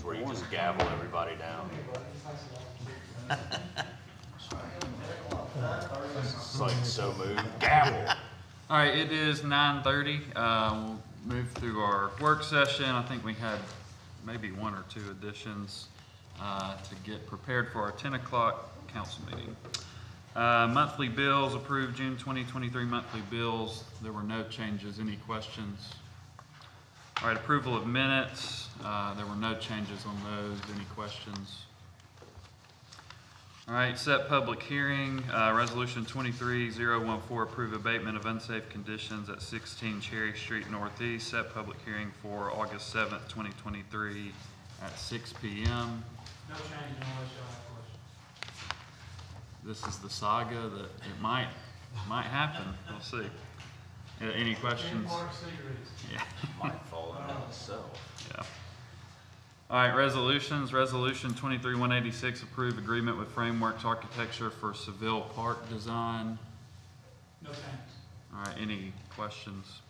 Where you just gavel everybody down. It's like so moved. Gavel. All right, it is 9:30. We'll move through our work session. I think we had maybe one or two additions to get prepared for our 10 o'clock council meeting. Monthly bills approved, June 2023 monthly bills. There were no changes. Any questions? All right, approval of minutes. There were no changes on those. Any questions? All right, set public hearing. Resolution 23014, approve abatement of unsafe conditions at 16 Cherry Street Northeast. Set public hearing for August 7th, 2023 at 6 p.m. No change unless y'all have questions. This is the saga that it might happen. We'll see. Any questions? Yeah. Might fall in on itself. Yeah. All right, resolutions. Resolution 23186, approve agreement with Frameworks Architecture for Seville Park design. No changes. All right, any questions?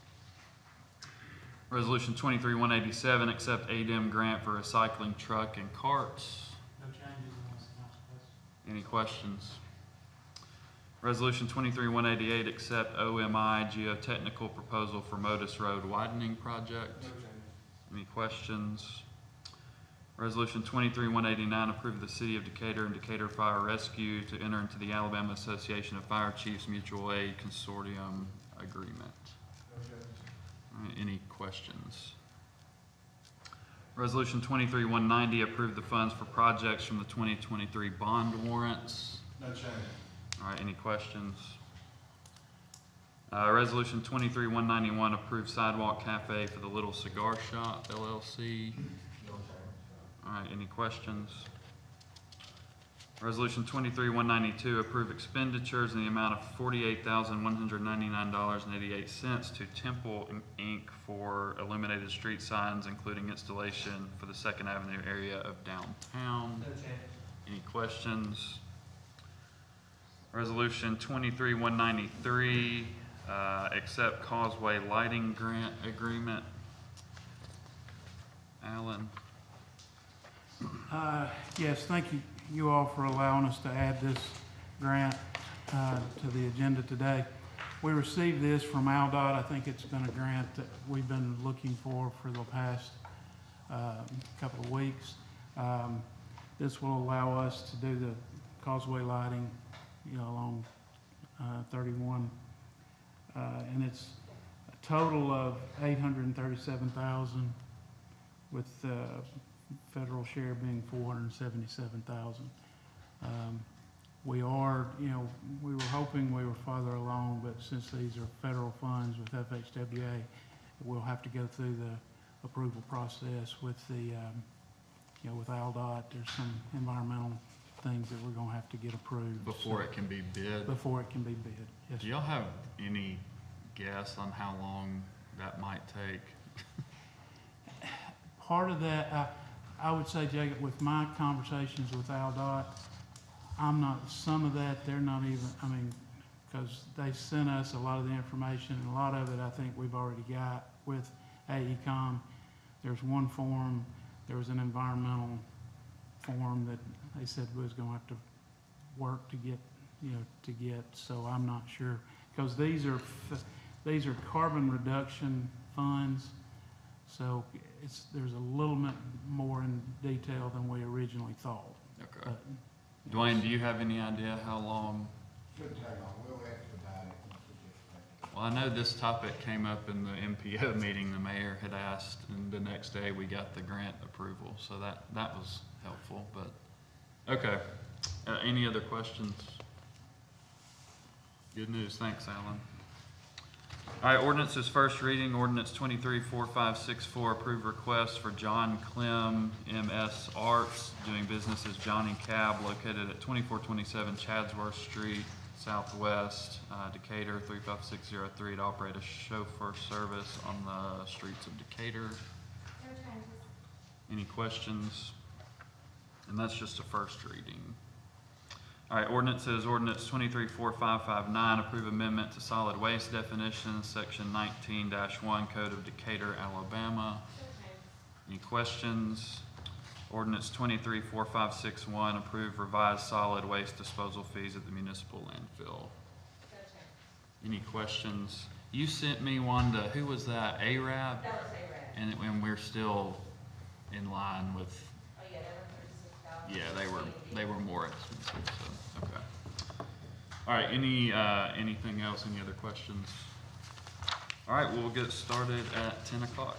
Resolution 23187, accept ADEM grant for recycling truck and carts. No changes unless council questions. Any questions? Resolution 23188, accept OMI geotechnical proposal for Modus Road widening project. No changes. Any questions? Resolution 23189, approve the City of Decatur and Decatur Fire Rescue to enter into the Alabama Association of Fire Chiefs Mutual Aid Consortium Agreement. No changes. All right, any questions? Resolution 23190, approve the funds for projects from the 2023 bond warrants. No changes. All right, any questions? Resolution 23191, approve sidewalk cafe for the Little Cigar Shop LLC. All right, any questions? Resolution 23192, approve expenditures in the amount of $48,199.88 to Temple Inc. for illuminated street signs, including installation for the 2nd Avenue area of downtown. No changes. Any questions? Resolution 23193, accept Causeway Lighting Grant Agreement. Alan? Yes, thank you all for allowing us to add this grant to the agenda today. We received this from ALDOT. I think it's been a grant that we've been looking for the past couple of weeks. This will allow us to do the causeway lighting, along 31, and it's a total of $837,000, with federal share being $477,000. We are, we were hoping we were farther along, but since these are federal funds with FHWA, we'll have to go through the approval process with the, with ALDOT. There's some environmental things that we're going to have to get approved Before it can be bid? Before it can be bid, yes. Do y'all have any guess on how long that might take? Part of that, I would say, Jacob, with my conversations with ALDOT, some of that, they're not even, because they sent us a lot of the information, and a lot of it I think we've already got with AECOM. There's one form, there was an environmental form that they said we was going to have to work to get, so I'm not sure. Because these are carbon reduction funds, so there's a little bit more in detail than we originally thought. Okay. But, Dwayne, do you have any idea how long? Shouldn't take long, we'll expedite it. Well, I know this topic came up in the MPO meeting. The mayor had asked, and the next day we got the grant approval, so that was helpful. But okay, any other questions? Good news. Thanks, Alan. All right, ordinance's first reading, ordinance 234564, approved request for John Clem, MS Arts, doing business as Johnny Cab, located at 2427 Chadsworth Street, Southwest, Decatur, 35603, to operate a chauffeur service on the streets of Decatur. No changes. Any questions? And that's just a first reading. All right, ordinances, ordinance 234559, approve amendment to solid waste definitions, section 19-1, Code of Decatur, Alabama. No changes. Any questions? Ordinance 234561, approve revised solid waste disposal fees at the municipal landfill. Any questions? You sent me one to, who was that, Arab? That was A-Rad. And we're still in line with, Oh, yeah, they were $36. yeah, they were more expensive, so, okay. All right, anything else, any other questions? All right, we'll get started at 10 o'clock.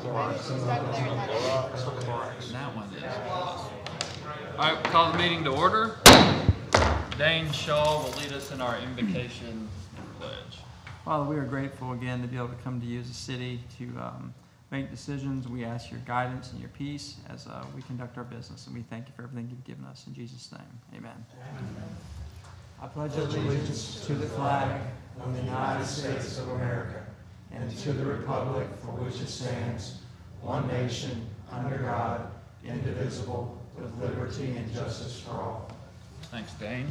That one is. All right, call the meeting to order. Dane Shaw will lead us in our invocation and pledge. Father, we are grateful again to be able to come to you as a city to make decisions. We ask your guidance and your peace as we conduct our business, and we thank you for everything you've given us. In Jesus' name, amen. I pledge allegiance to the flag of the United States of America and to the republic for which it stands, one nation, under God, indivisible, with liberty and justice for all. Thanks, Dane.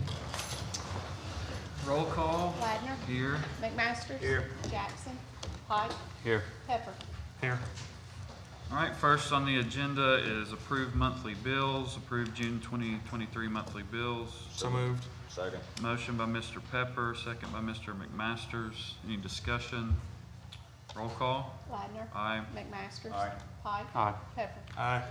Roll call. Ladner. Here. McMaster. Here. Jackson. Pike. Here. Pepper. Here. All right, first on the agenda is approved monthly bills, approved June 2023 monthly bills. So moved. Second. Motion by Mr. Pepper, second by Mr. McMasters. Any discussion? Roll call. Ladner. Aye. McMaster. Aye. Pike. Aye. Pepper. Aye.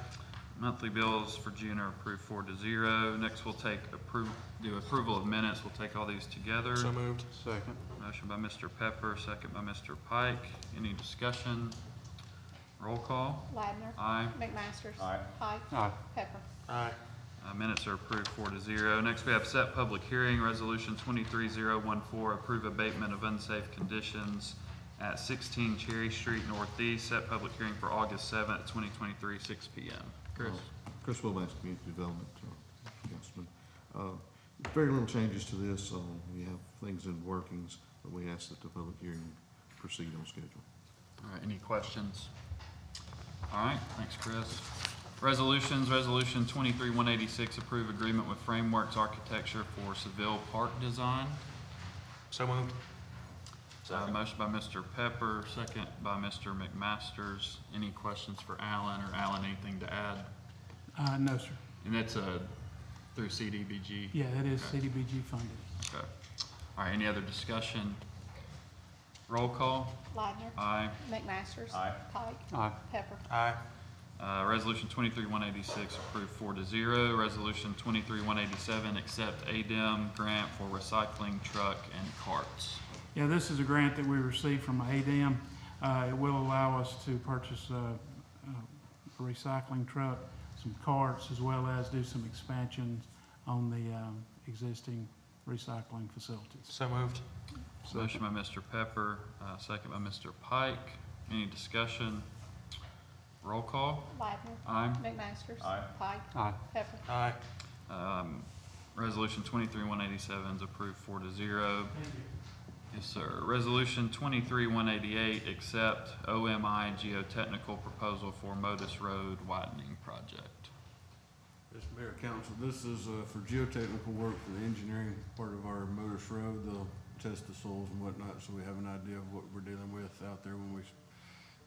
Monthly bills for June are approved 4-0. Next, we'll take approval of minutes. We'll take all these together. So moved. Second. Motion by Mr. Pepper, second by Mr. Pike. Any discussion? Roll call. Ladner. Aye. McMaster. Aye. Pike. Aye. Pepper. Aye. Minutes are approved 4-0. Next, we have set public hearing, resolution 23014, approve abatement of unsafe conditions at 16 Cherry Street Northeast, set public hearing for August 7th, 2023, 6 p.m. Chris? Chris Wilbanks, Community Development, Councilman. Very little changes to this. We have things in workings, but we ask that the public hearing proceed on schedule. All right, any questions? All right, thanks, Chris. Resolutions, resolution 23186, approve agreement with Frameworks Architecture for Seville Park design. So moved. Motion by Mr. Pepper, second by Mr. McMasters. Any questions for Alan, or Alan, anything to add? No, sir. And that's through CDBG? Yeah, that is Okay. CDBG funded. Okay. All right, any other discussion? Roll call. Ladner. Aye. McMaster. Aye. Pike. Aye. Pepper. Aye. Resolution 23186 approved 4-0. Resolution 23187 accept ADEM grant for recycling truck and carts. Yeah, this is a grant that we received from ADEM. It will allow us to purchase a recycling truck, some carts, as well as do some expansions on the existing recycling facilities. So moved. Motion by Mr. Pepper, second by Mr. Pike. Any discussion? Roll call. Ladner. Aye. McMaster. Aye. Pike. Aye. Pepper. Aye. Resolution 23187 is approved 4-0. Yes, sir. Resolution 23188 accept OMI geotechnical proposal for Modus Road widening project. Yes, Mayor, Council, this is for geotechnical work for the engineering part of our Modus Road. They'll test the soils and whatnot, so we have an idea of what we're dealing with out there when we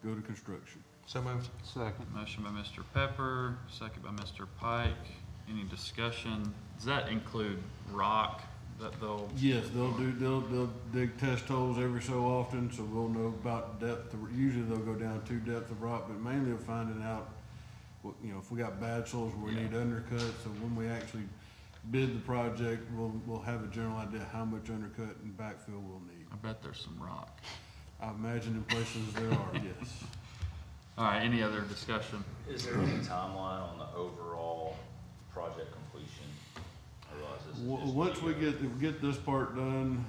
go to construction. So moved. Second. Motion by Mr. Pepper, second by Mr. Pike. Any discussion? Does that include rock that they'll? Yes, they'll dig test holes every so often, so we'll know about depth. Usually they'll go down to depth of rock, but mainly of finding out what, if we got bad soils where we Yeah. need undercut. So when we actually bid the project, we'll have a general idea how much undercut and backfill we'll need. I bet there's some rock. I imagine in places there are, yes. All right, any other discussion? Is there any timeline on the overall project completion? I realize this is just Once we the, get this part done,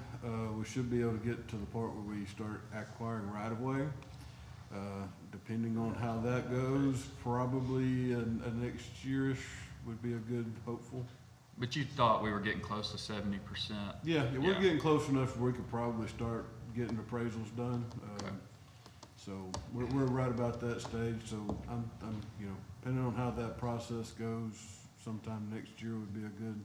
we should be able to get to the part where we start acquiring right of way. Depending on how that goes, probably a next yearish would be a good hopeful. But you thought we were getting close to 70%? Yeah, we're Yeah. getting close enough where we could probably start getting appraisals done. Okay. So we're right about that stage, so I'm, depending on how that process goes, sometime next year would be a good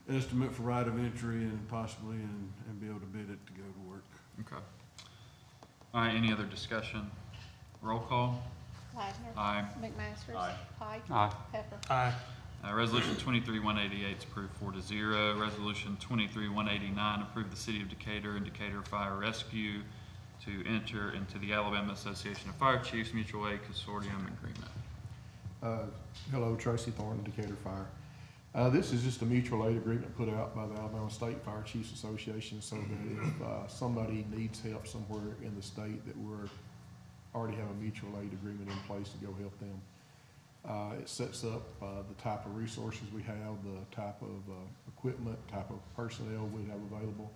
estimate for right of entry and possibly, and be able to bid it to go to work. Okay. All right, any other discussion? Roll call. Ladner. Aye. McMaster. Aye. Pike. Aye. Pepper. Aye. Resolution 23188 is approved 4-0. Resolution 23189, approve the City of Decatur and Decatur Fire Rescue to enter into the Alabama Association of Fire Chiefs Mutual Aid Consortium Agreement. Hello, Tracy Thornton, Decatur Fire. This is just a mutual aid agreement put out by the Alabama State Fire Chiefs Association so that if somebody needs help somewhere in the state that we're already have a mutual aid agreement in place to go help them. It sets up the type of resources we have, the type of equipment, type of personnel we have available.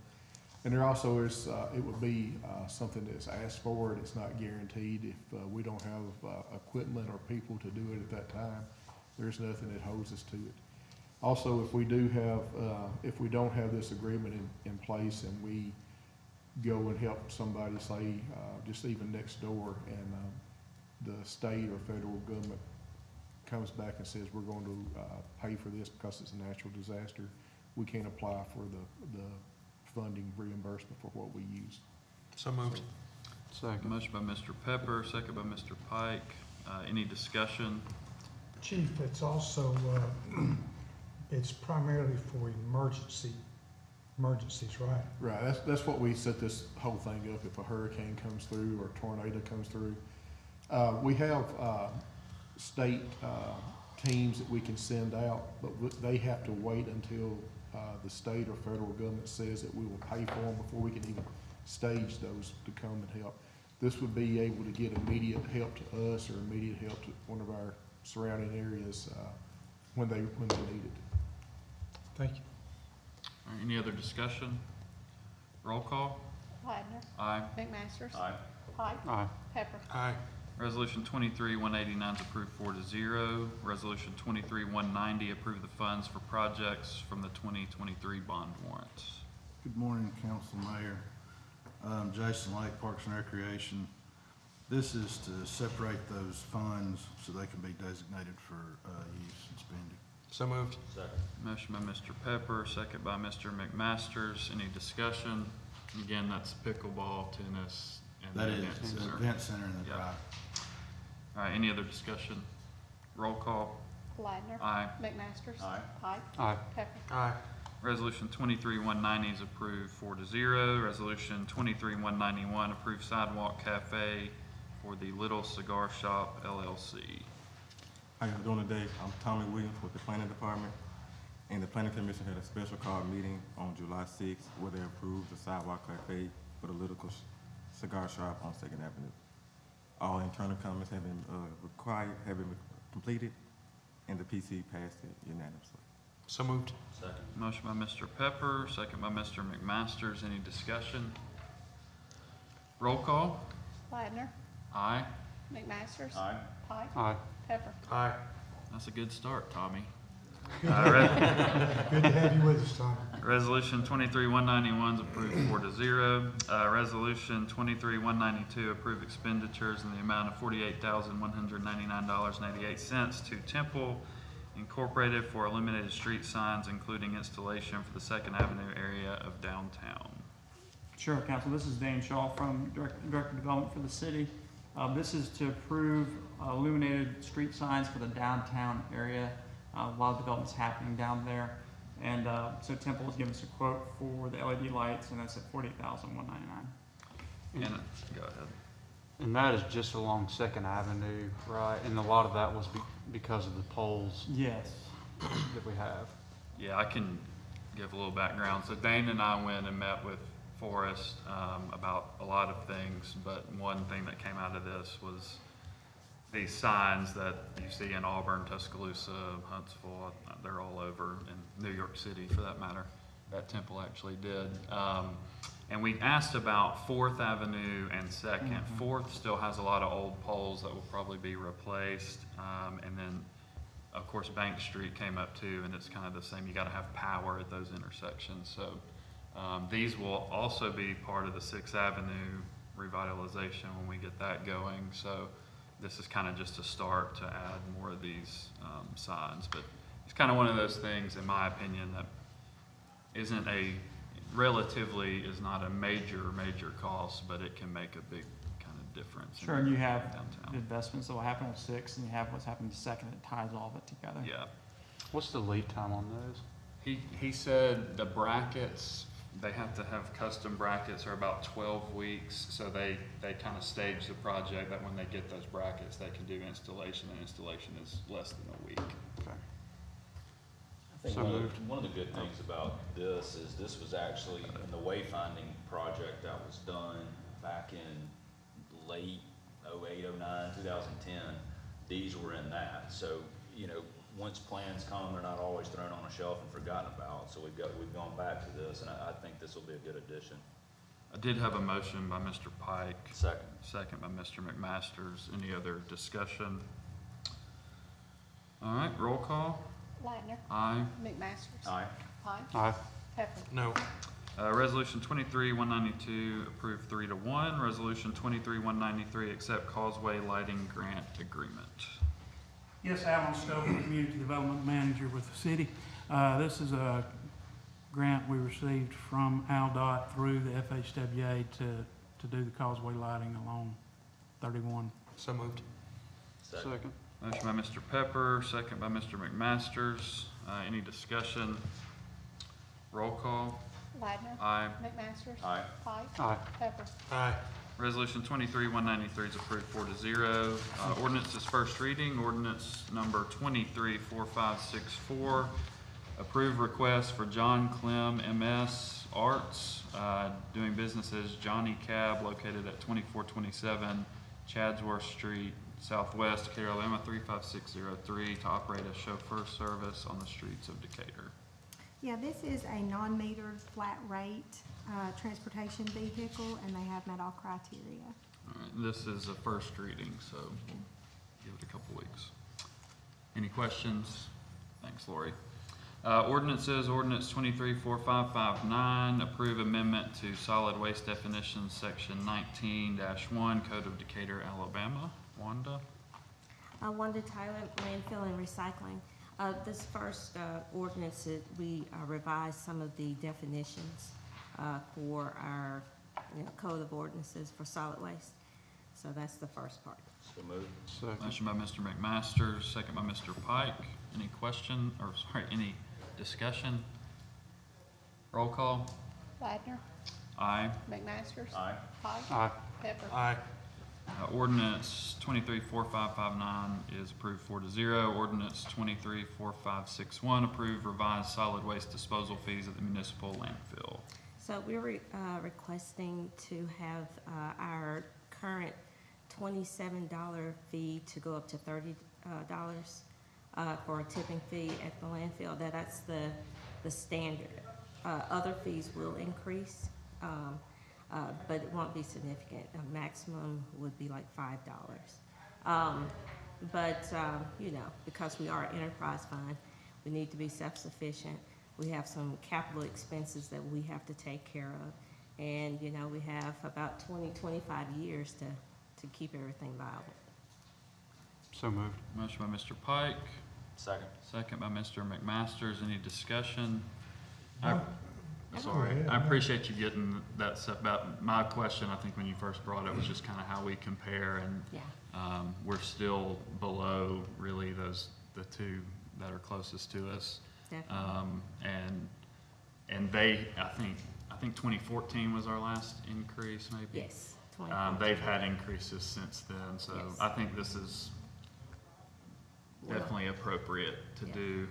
And there also is, it would be something that's asked for, and it's not guaranteed. If we don't have equipment or people to do it at that time, there's nothing that holds us to it. Also, if we do have, if we don't have this agreement in place and we go and help somebody, say, just even next door, and the state or federal government comes back and says, we're going to pay for this because it's a natural disaster, we can't apply for the funding reimbursement for what we use. So moved. Second. Motion by Mr. Pepper, second by Mr. Pike. Any discussion? Chief, it's also, it's primarily for emergencies, right? Right, that's what we set this whole thing up. If a hurricane comes through or a tornado comes through, we have state teams that we can send out, but they have to wait until the state or federal government says that we will pay for them before we can even stage those to come and help. This would be able to get immediate help to us or immediate help to one of our surrounding areas when they need it. Thank you. All right, any other discussion? Roll call? Ladner. Aye. McMasters. Aye. Pike. Aye. Pepper. Aye. Resolution 23-189 is approved 4-0. Resolution 23-190, approve the funds for projects from the 2023 bond warrants. Good morning, Council, Mayor. Jason Lake, Parks and Recreation. This is to separate those funds so they can be designated for use and spending. So moved. Second. Motion by Mr. Pepper, second by Mr. McMasters. Any discussion? Again, that's pickleball, tennis, and That the is, event it's the center. event center in the Yeah. park. All right, any other discussion? Roll call? Ladner. Aye. McMasters. Aye. Pike. Aye. Pepper. Aye. Resolution 23-190 is approved 4-0. Resolution 23-191, approve sidewalk cafe for the Little Cigar Shop LLC. How you doing today? I'm Tommy Williams with the Planning Department, and the Planning Commission had a special call meeting on July 6th where they approved the sidewalk cafe for the Little Cigar Shop on 2nd Avenue. All internal comments have been have been completed, and the PC passed it unanimously. So moved. Second. Motion by Mr. Pepper, second by Mr. McMasters. Any discussion? Roll call? Ladner. Aye. McMasters. Aye. Pike. Aye. Pepper. Aye. That's a good start, Tommy. Good to have you with us, Tom. Resolution 23-191 is approved 4-0. Resolution 23-192, approve expenditures in the amount of $48,199.88 to Temple Incorporated for illuminated street signs, including installation for the 2nd Avenue area of downtown. Sure, Council. This is Dane Shaw from Director of Development for the city. This is to approve illuminated street signs for the downtown area. A lot of development's happening down there. And so Temple has given us a quote for the LED lights, and that's at $48,199. And go ahead. And that is just along 2nd Avenue, right? And a lot of that was because of the poles Yes. that we have. Yeah, I can give a little background. So Dane and I went and met with Forrest about a lot of things, but one thing that came out of this was these signs that you see in Auburn, Tuscaloosa, Huntsville, they're all over, in New York City for that matter, that Temple actually did. And we asked about 4th Avenue and 2nd. 4th still has a lot of old poles that will probably be replaced. And then, of course, Bank Street came up too, and it's kind of the same. You gotta have power at those intersections. So these will also be part of the 6th Avenue revitalization when we get that going. So this is kind of just a start to add more of these signs. But it's kind of one of those things, in my opinion, that isn't relatively is not a major cost, but it can make a big kind of difference. Sure, and you have downtown. investments that will happen at 6th, and you have what's happening at 2nd that ties all of it together. Yeah. What's the lead time on those? He said the brackets, they have to have custom brackets, are about 12 weeks. So they kind of stage the project that when they get those brackets, they can do installation, and installation is less than a week. Okay. I think So moved. one of the good things about this is this was actually in the wayfinding project that was done back in late '08, '09, 2010, these were in that. So, you know, once plans come, they're not always thrown on a shelf and forgotten about. So we've gone back to this, and I think this will be a good addition. I did have a motion by Mr. Pike. Second. Second by Mr. McMasters. Any other discussion? All right, roll call. Ladner. Aye. McMasters. Aye. Pike. Aye. Pepper. No. Resolution 23-192 approved 3-1. Resolution 23-193 accept Causeway Lighting Grant Agreement. Yes, Alan Stover, Community Development Manager with the city. This is a grant we received from AlDOT through the FHWA to do the causeway lighting along 31. So moved. Second. Motion by Mr. Pepper, second by Mr. McMasters. Any discussion? Roll call. Ladner. Aye. McMasters. Aye. Pike. Aye. Pepper. Aye. Resolution 23-193 is approved 4-0. Ordinance is first reading. Ordinance number 23-4564. Approve request for John Clem MS Arts, doing business as Johnny Cab, located at 2427 Chadsworth Street, Southwest, Decatur, Alabama 35603, to operate a chauffeur service on the streets of Decatur. Yeah, this is a non-metered flat rate transportation vehicle, and they have met all criteria. All right, this is a first reading, so we'll give it a couple weeks. Any questions? Thanks, Lori. Ordinances, ordinance 23-4559, approve amendment to solid waste definitions, section 19-1, Code of Decatur, Alabama. Wanda? Wanda Tyler, landfill and recycling. This first ordinance, we revised some of the definitions for our code of ordinances for solid waste. So that's the first part. So moved. Second. Motion by Mr. McMasters, second by Mr. Pike. Any question, or sorry, any discussion? Roll call. Ladner. Aye. McMasters. Aye. Pike. Aye. Pepper. Aye. Ordinance 23-4559 is approved 4-0. Ordinance 23-4561, approve revised solid waste disposal fees at the municipal landfill. So we're requesting to have our current $27 fee to go up to $30 for a tipping fee at the landfill. That's the standard. Other fees will increase, but it won't be significant. A maximum would be like $5. You know, because we are an enterprise fund, we need to be self-sufficient. We have some capital expenses that we have to take care of. And, you know, we have about 20-25 years to keep everything viable. So moved. Motion by Mr. Pike, Second. second by Mr. McMasters. Any discussion? No. Sorry, ahead. I appreciate you getting that stuff about my question. I think when you first brought it was just kind of how we compare, and Yeah. we're still below really the two that are closest to us. Definitely. And they, I think 2014 was our last increase, maybe. Yes. They've had increases since then, so Yes. I think this is definitely appropriate to do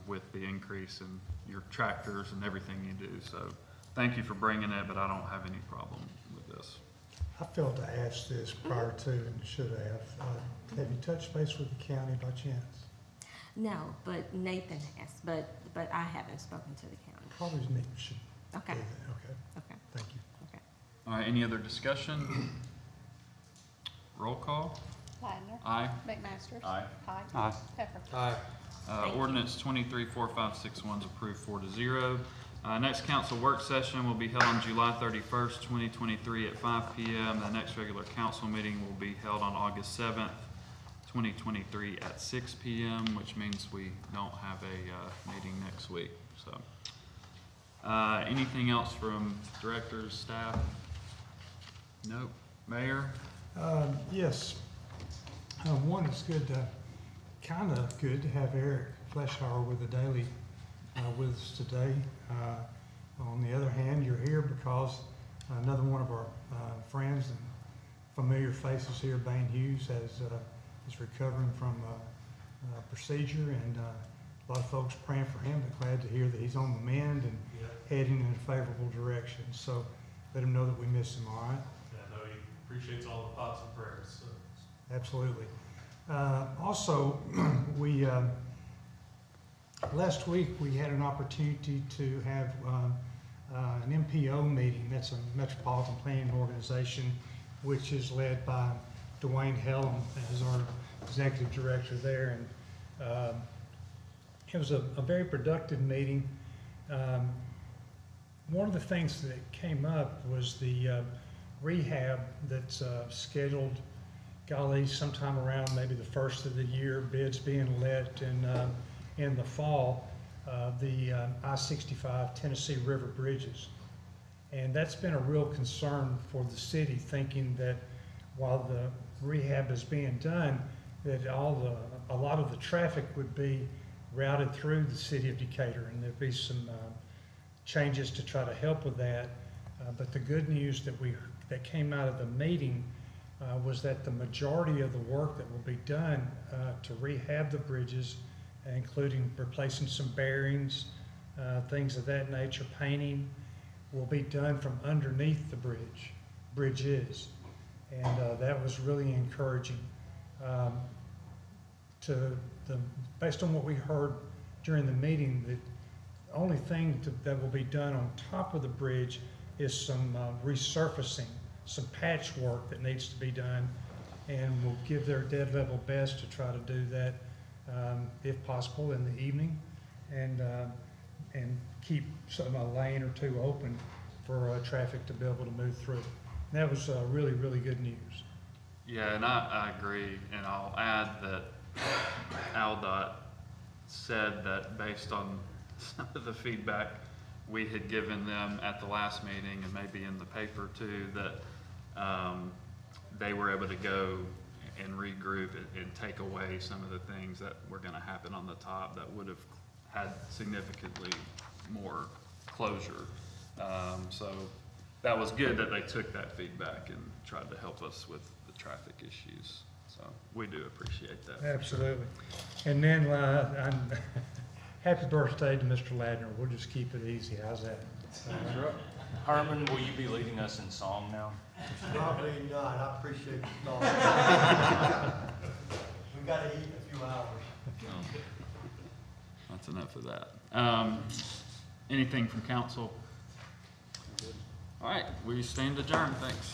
with the increase in your tractors and everything you do. So thank you for bringing it, but I don't have any problem with this. I failed to ask this prior to and should have. Have you touched base with the county by chance? No, but Nathan has, but I haven't spoken to the county. Probably Nick should do Okay, that. Okay, okay, thank you. okay. All right, any other discussion? Roll call. Ladner. Aye. McMasters. Aye. Pike. Aye. Pepper. Aye. Thank you. Ordinance 23-4561 is approved 4-0. Next council work session will be held on July 31st, 2023 at 5 p.m. The next regular council meeting will be held on August 7th, 2023 at 6 p.m., which means we don't have a meeting next week. So, anything else from directors, staff? Nope. Mayor? Yes. One, it's good, kind of good to have Eric Fleshauer with the Daily with us today. On the other hand, you're here because another one of our friends and familiar faces here, Bain Hughes, is recovering from a procedure, and a lot of folks praying for him, but glad to hear that he's on the mend and heading in a favorable direction. So let him know that we miss him, all right? I know he appreciates all the thoughts and prayers, so. Absolutely. Also, we, last week, we had an opportunity to have an MPO meeting. That's a Metropolitan Planning Organization, which is led by Dwayne Helm as our executive director there. And it was a very productive meeting. One of the things that came up was the rehab that's scheduled, golly, sometime around maybe the first of the year, bids being let in the fall, the I-65 Tennessee River bridges. And that's been a real concern for the city, thinking that while the rehab is being done, that a lot of the traffic would be routed through the city of Decatur, and there'd be some changes to try to help with that. But the good news that came out of the meeting was that the majority of the work that will be done to rehab the bridges, including replacing some bearings, things of that nature, painting, will be done from underneath the bridges. And that was really encouraging. Based on what we heard during the meeting, the only thing that will be done on top of the bridge is some resurfacing, some patchwork that needs to be done, and we'll give their dead level best to try to do that, if possible, in the evening, and keep a lane or two open for traffic to be able to move through. And that was really, really good news. Yeah, and I agree, and I'll add that AlDOT said that based on some of the feedback we had given them at the last meeting, and maybe in the paper too, that they were able to go and regroup and take away some of the things that were going to happen on the top that would have had significantly more closure. So that was good that they took that feedback and tried to help us with the traffic issues. So we do appreciate that. Absolutely. And then happy birthday to Mr. Ladner. We'll just keep it easy. How's that? Herman, will you be leading us in song now? Probably not. I appreciate the thought. We gotta eat in a few hours. That's enough of that. Anything from council? All right, we stand adjourned. Thanks.